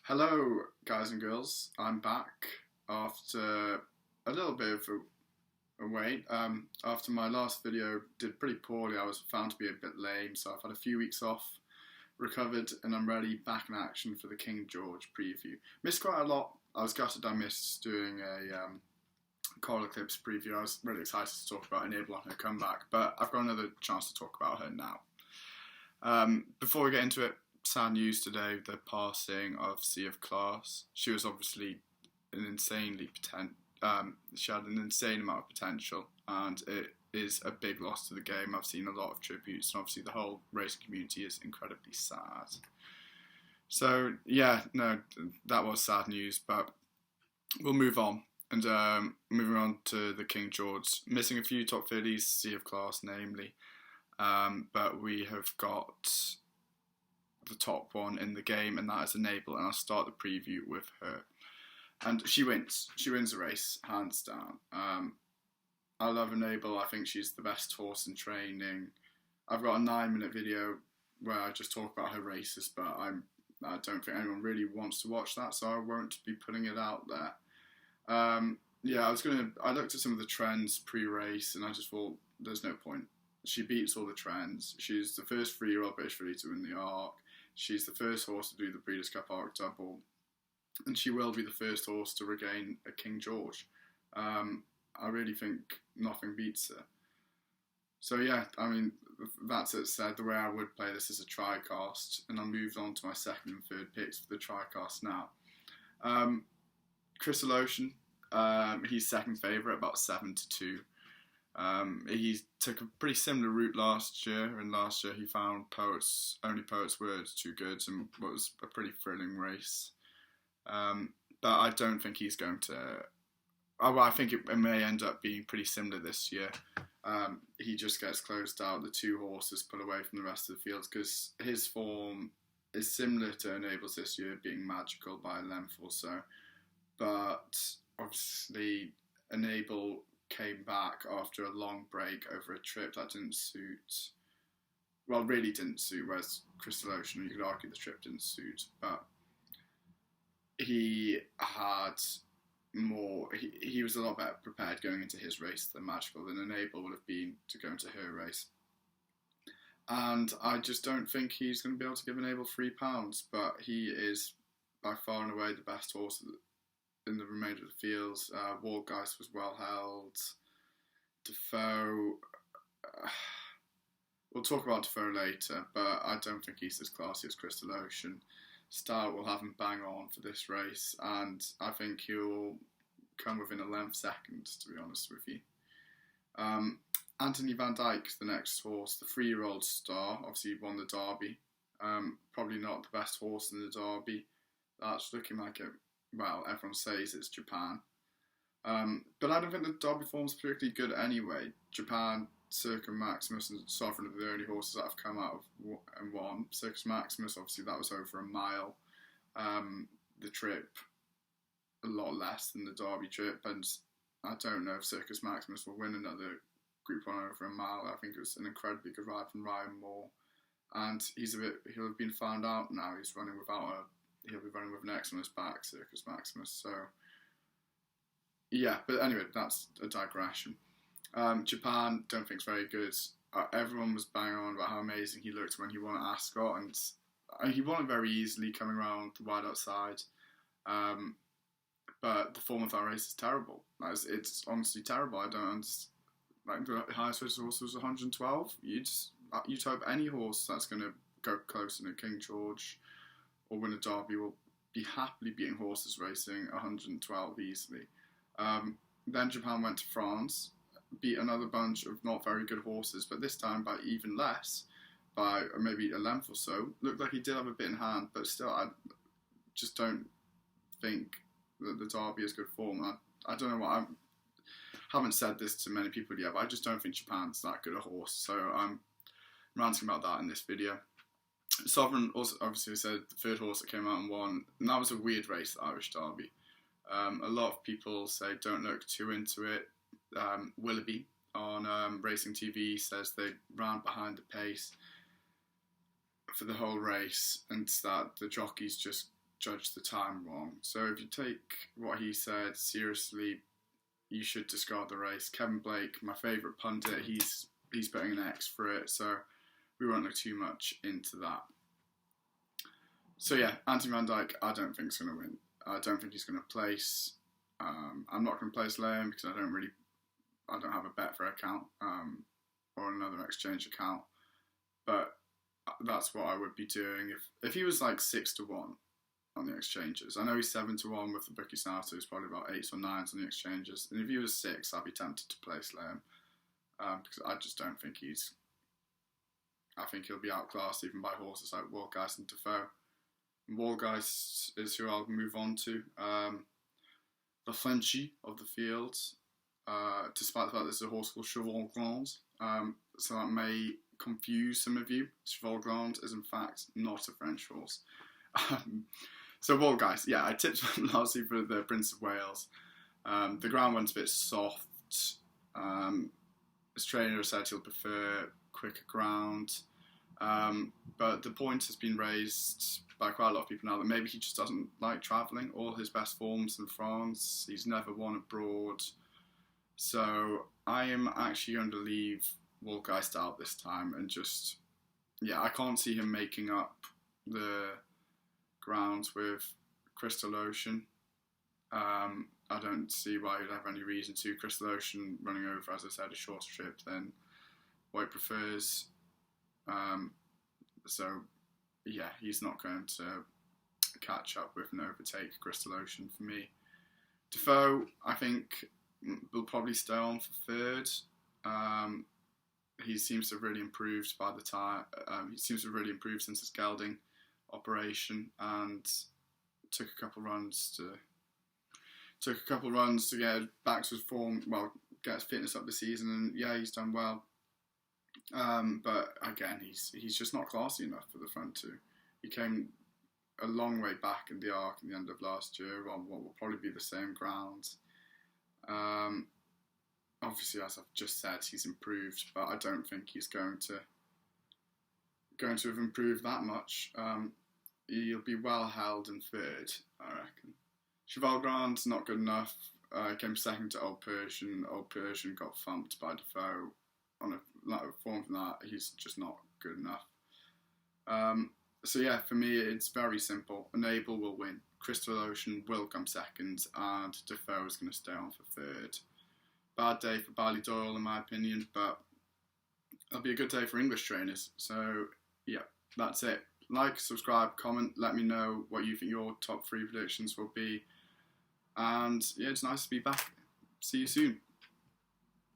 Hello, guys and girls. I'm back after a little bit of a wait. After my last video did pretty poorly, I was found to be a bit lame, so I've had a few weeks off, recovered, and I'm ready back in action for the King George preview. Missed quite a lot. I was gutted I missed doing a Coral Eclipse preview. I was really excited to talk about Enable on her comeback, but I've got another chance to talk about her now. Before we get into it, sad news today, the passing of Sea of Class. She was obviously she had an insane amount of potential, and it is a big loss to the game. I've seen a lot of tributes, and obviously the whole racing community is incredibly sad. So yeah, no, that was sad news, but we'll move on. And moving on to the King George, missing a few top 30s, Sea of Class namely, but we have got the top one in the game, and that is Enable, and I'll start the preview with her. And she wins the race, hands down. I love Enable. I think she's the best horse in training. I've got a 9-minute video where I just talk about her races, but I don't think anyone really wants to watch that, so I won't be putting it out there. I looked at some of the trends pre-race, and I just thought there's no point. She beats all the trends. She's the first 3-year-old British filly to win the Arc. She's the first horse to do the Breeders' Cup Arc Double, and she will be the first horse to regain a King George. I really think nothing beats her. So yeah, I mean, that's it said. The way I would play this is a tri-cast, and I moved on to my second and third picks for the tri-cast now. Crystal Ocean, he's second favourite, about 7-2. He took a pretty similar route last year, and last year he found Only Poets' Words too good, and was a pretty thrilling race. But I don't think he's going to. I think it may end up being pretty similar this year. He just gets closed out. The two horses pull away from the rest of the fields because his form is similar to Enable's this year, being magical by a length or so. But obviously, Enable came back after a long break over a trip that really didn't suit, whereas Crystal Ocean, you could argue the trip didn't suit, but he had more, he was a lot better prepared going into his race than Magical than Enable would have been to go into her race. And I just don't think he's going to be able to give Enable £3, but he is by far and away the best horse in the remainder of the fields. Waldgeist was well held. Defoe, we'll talk about Defoe later, but I don't think he's as classy as Crystal Ocean. Stout will have him bang on for this race, and I think he'll come within a length second, to be honest with you. Anthony Van Dyke, the next horse, the 3-year-old star, obviously won the Derby. Probably not the best horse in the Derby. That's looking like it. Well, everyone says it's Japan. But I don't think the Derby form's particularly good anyway. Japan, Circus Maximus and Sovereign are the only horses that have come out of and won. Circus Maximus, obviously that was over a mile. The trip, a lot less than the Derby trip, and I don't know if Circus Maximus will win another Group 1 over a mile. I think it was an incredibly good ride from Ryan Moore, and he'll have been found out now. He'll be running with an X on his back, Circus Maximus. So, yeah, but anyway, that's a digression. Japan, don't think it's very good. Everyone was banging on about how amazing he looked when he won at Ascot, and he won it very easily coming around the wide outside. But the form of that race is terrible. It's honestly terrible. I don't understand. Like, the highest rated horse was 112. You'd hope any horse that's going to go close in a King George or win a Derby will be happily beating horses racing 112 easily. Then Japan went to France, beat another bunch of not very good horses, but this time by even less, by maybe a length or so. Looked like he did have a bit in hand, but still, I just don't think that the Derby is good form. I don't know what I haven't said this to many people yet, but I just don't think Japan's that good a horse. So I'm ranting about that in this video. Sovereign also obviously said the third horse that came out and won, and that was a weird race, the Irish Derby. A lot of people say don't look too into it. Willoughby on Racing TV says they ran behind the pace for the whole race, and that the jockeys just judge the time wrong. So if you take what he said seriously, you should discard the race. Kevin Blake, my favourite pundit, he's putting an X for it, so we won't look too much into that. So yeah, Anthony Van Dijk, I don't think he's going to win. I don't think he's going to place. I'm not going to place Liam because I don't have a Betfair account or another exchange account. But that's what I would be doing if he was like 6-1 on the exchanges. I know he's 7-1 with the bookies now, so he's probably about 8s or 9s on the exchanges. And if he was 6, I'd be tempted to place Liam because I just don't think I think he'll be outclassed even by horses like Wargeist and Defoe. Wargeist is who I'll move on to. The Frenchie of the field, despite the fact there's a horse called Cheval Grand, so that may confuse some of you. Cheval Grand is in fact not a French horse. So Wargeist, yeah, I tipped him last year for the Prince of Wales. The ground one's a bit soft. His trainer said he'll prefer quicker ground. But the point has been raised by quite a lot of people now that maybe he just doesn't like travelling. All his best forms in France. He's never won abroad. So I am actually going to leave Wargeist out this time and just, yeah, I can't see him making up the ground with Crystal Ocean. I don't see why he'd have any reason to. Crystal Ocean running over, as I said, a shorter trip than what he prefers. So, yeah, he's not going to catch up with and overtake Crystal Ocean for me. Defoe, I think, will probably stay on for third. He seems to have really improved by the time. He seems to have really improved since his gelding operation and took a couple runs to get back to his form. Well, get his fitness up this season, and yeah, he's done well. But again, he's just not classy enough for the front two. He came a long way back in the arc at the end of last year on what will probably be the same ground. Obviously, as I've just said, he's improved, but I don't think he's going to have improved that much. He'll be well held in third, I reckon. Cheval Grand's not good enough. Came second to Old Persian. Old Persian got thumped by Defoe. On a form from that, he's just not good enough. So yeah, for me, it's very simple. Enable will win. Crystal Ocean will come second, and Defoe is going to stay on for third. Bad day for Ballydoyle, in my opinion, but it'll be a good day for English trainers. So yeah, that's it. Like, subscribe, comment, let me know what you think your top 3 predictions will be. And yeah, it's nice to be back. See you soon.